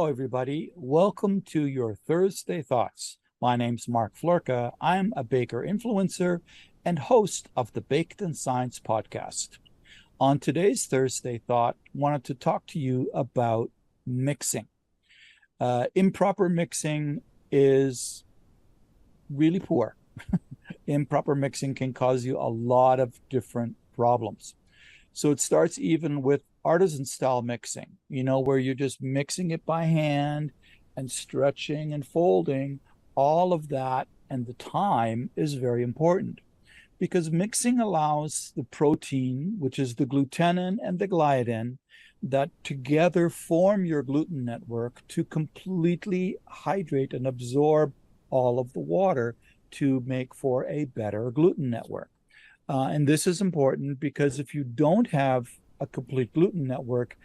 Hello, everybody. Welcome to your Thursday Thoughts. My name's Mark Floerke. I'm a baker influencer and host of the Baked in Science podcast. On today's Thursday Thought, I wanted to talk to you about mixing. Improper mixing is really poor. Improper mixing can cause you a lot of different problems. So it starts even with artisan style mixing, where you're just mixing it by hand and stretching and folding. All of that and the time is very important because mixing allows the protein, which is the glutenin and the gliadin, that together form your gluten network to completely hydrate and absorb all of the water to make for a better gluten network. And this is important because if you don't have a complete gluten network,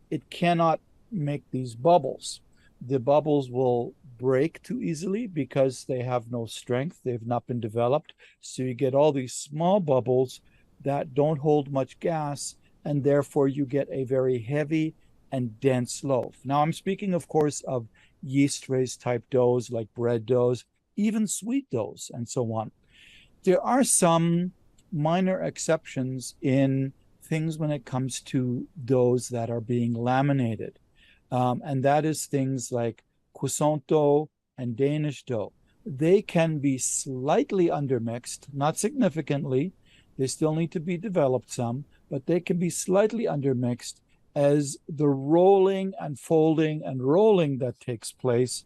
it cannot make these bubbles. The bubbles will break too easily because they have no strength. They've not been developed. So you get all these small bubbles that don't hold much gas, and therefore you get a very heavy and dense loaf. Now, I'm speaking, of course, of yeast-raised type doughs like bread doughs, even sweet doughs, and so on. There are some minor exceptions in things when it comes to doughs that are being laminated. And that is things like croissant dough and Danish dough. They can be slightly undermixed, not significantly. They still need to be developed some, but they can be slightly undermixed as the rolling and folding and rolling that takes place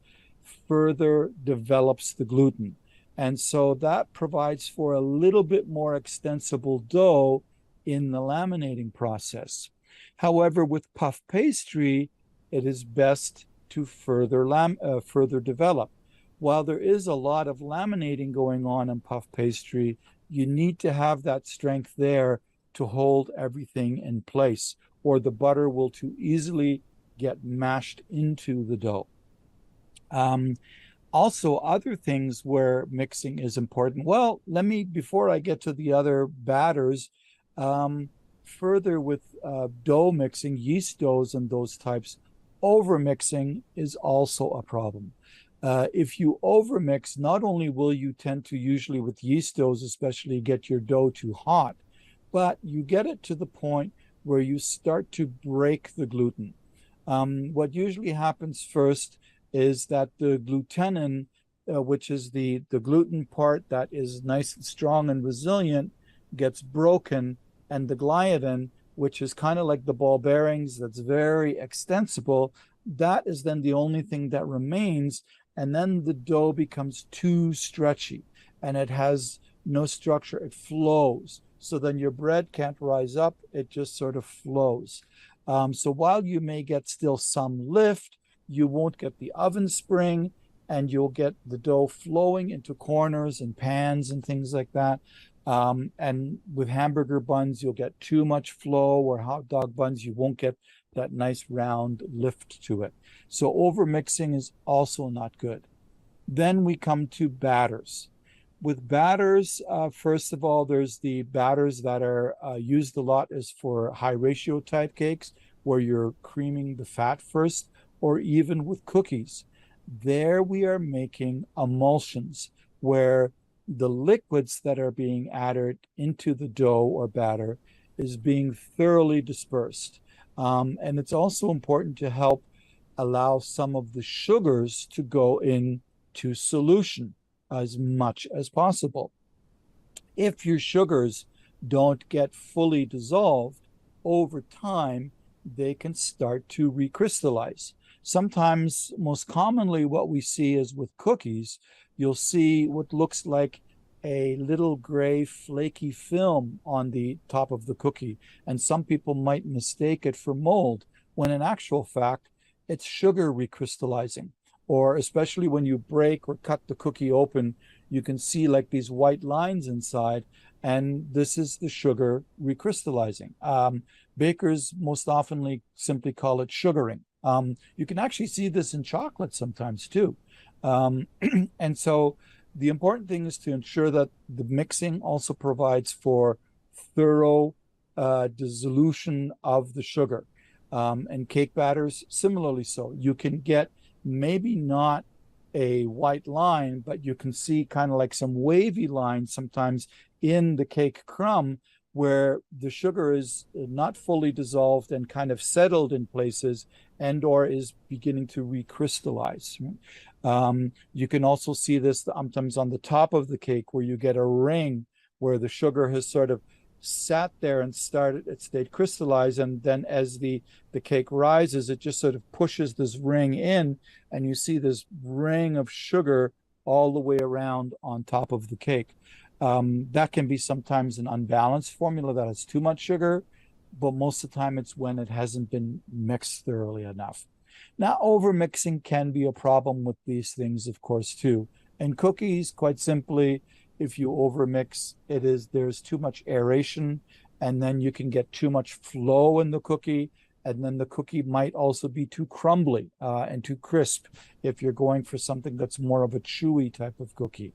further develops the gluten. And so that provides for a little bit more extensible dough in the laminating process. However, with puff pastry, it is best to further develop. While there is a lot of laminating going on in puff pastry, you need to have that strength there to hold everything in place, or the butter will too easily get mashed into the dough. Also, other things where mixing is important. Well, before I get to the other batters, further with dough mixing, yeast doughs and those types, over mixing is also a problem. If you overmix, not only will you tend to, usually with yeast doughs especially, get your dough too hot, but you get it to the point where you start to break the gluten. What usually happens first is that the glutenin, which is the gluten part that is nice and strong and resilient, gets broken, and the gliadin, which is kind of like the ball bearings, that's very extensible, that is then the only thing that remains, and then the dough becomes too stretchy, and it has no structure. It flows. So then your bread can't rise up. It just sort of flows. So while you may get still some lift, you won't get the oven spring, and you'll get the dough flowing into corners and pans and things like that. And with hamburger buns, you'll get too much flow, or hot dog buns, you won't get that nice round lift to it. So overmixing is also not good. Then we come to batters. With batters, first of all, there's the batters that are used a lot is for high ratio type cakes, where you're creaming the fat first, or even with cookies. There we are making emulsions where the liquids that are being added into the dough or batter is being thoroughly dispersed. And it's also important to help allow some of the sugars to go into solution as much as possible. If your sugars don't get fully dissolved, over time, they can start to recrystallize. Sometimes, most commonly, what we see is with cookies, you'll see what looks like a little gray flaky film on the top of the cookie. And some people might mistake it for mold, when in actual fact, it's sugar recrystallizing. Or especially when you break or cut the cookie open, you can see like these white lines inside, and this is the sugar recrystallizing. Bakers most often simply call it sugaring. You can actually see this in chocolate sometimes too. And so the important thing is to ensure that the mixing also provides for thorough dissolution of the sugar. And cake batters, similarly so. You can get maybe not a white line, but you can see kind of like some wavy lines sometimes in the cake crumb where the sugar is not fully dissolved and kind of settled in places and or is beginning to recrystallize. You can also see this sometimes on the top of the cake where you get a ring where the sugar has sort of sat there and it stayed crystallized, and then as the cake rises, it just sort of pushes this ring in, and you see this ring of sugar all the way around on top of the cake. That can be sometimes an unbalanced formula that has too much sugar, but most of the time it's when it hasn't been mixed thoroughly enough. Now, over mixing can be a problem with these things, of course, too. And cookies, quite simply, if you overmix, there's too much aeration, and then you can get too much flow in the cookie, and then the cookie might also be too crumbly and too crisp if you're going for something that's more of a chewy type of cookie.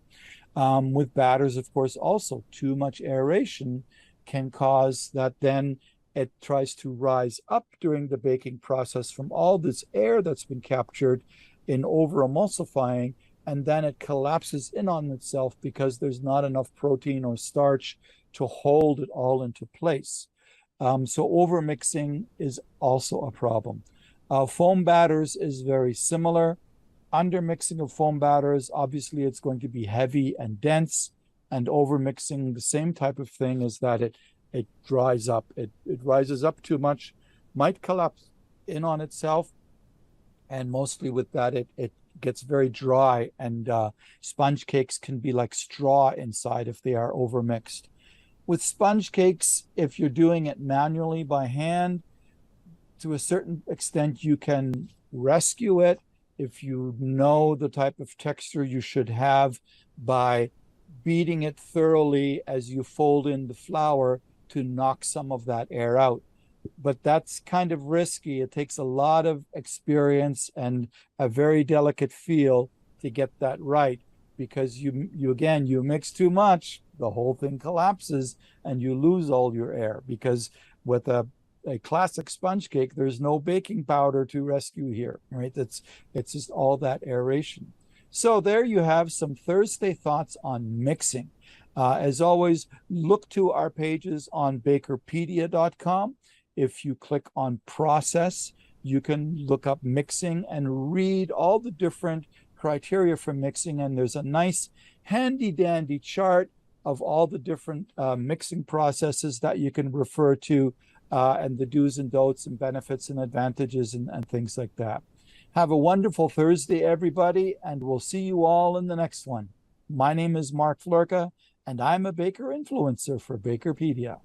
With batters, of course, also too much aeration can cause that then it tries to rise up during the baking process from all this air that's been captured in over emulsifying, and then it collapses in on itself because there's not enough protein or starch to hold it all into place. So overmixing is also a problem. Foam batters is very similar. Undermixing of foam batters, obviously it's going to be heavy and dense, and overmixing, the same type of thing, is that it dries up. It rises up too much, might collapse in on itself, and mostly with that, it gets very dry, and sponge cakes can be like straw inside if they are overmixed. With sponge cakes, if you're doing it manually by hand, to a certain extent, you can rescue it if you know the type of texture you should have by beating it thoroughly as you fold in the flour to knock some of that air out. But that's kind of risky. It takes a lot of experience and a very delicate feel to get that right, because you again, you mix too much, the whole thing collapses and you lose all your air, because with a classic sponge cake, there's no baking powder to rescue here, right? It's just all that aeration. So there you have some Thursday thoughts on mixing. As always, look to our pages on bakerpedia.com. If you click on process, you can look up mixing and read all the different criteria for mixing. And there's a nice handy dandy chart of all the different mixing processes that you can refer to, and the do's and don'ts and benefits and advantages and things like that. Have a wonderful Thursday, everybody, and we'll see you all in the next one. My name is Mark Floerke, and I'm a baker influencer for Bakerpedia.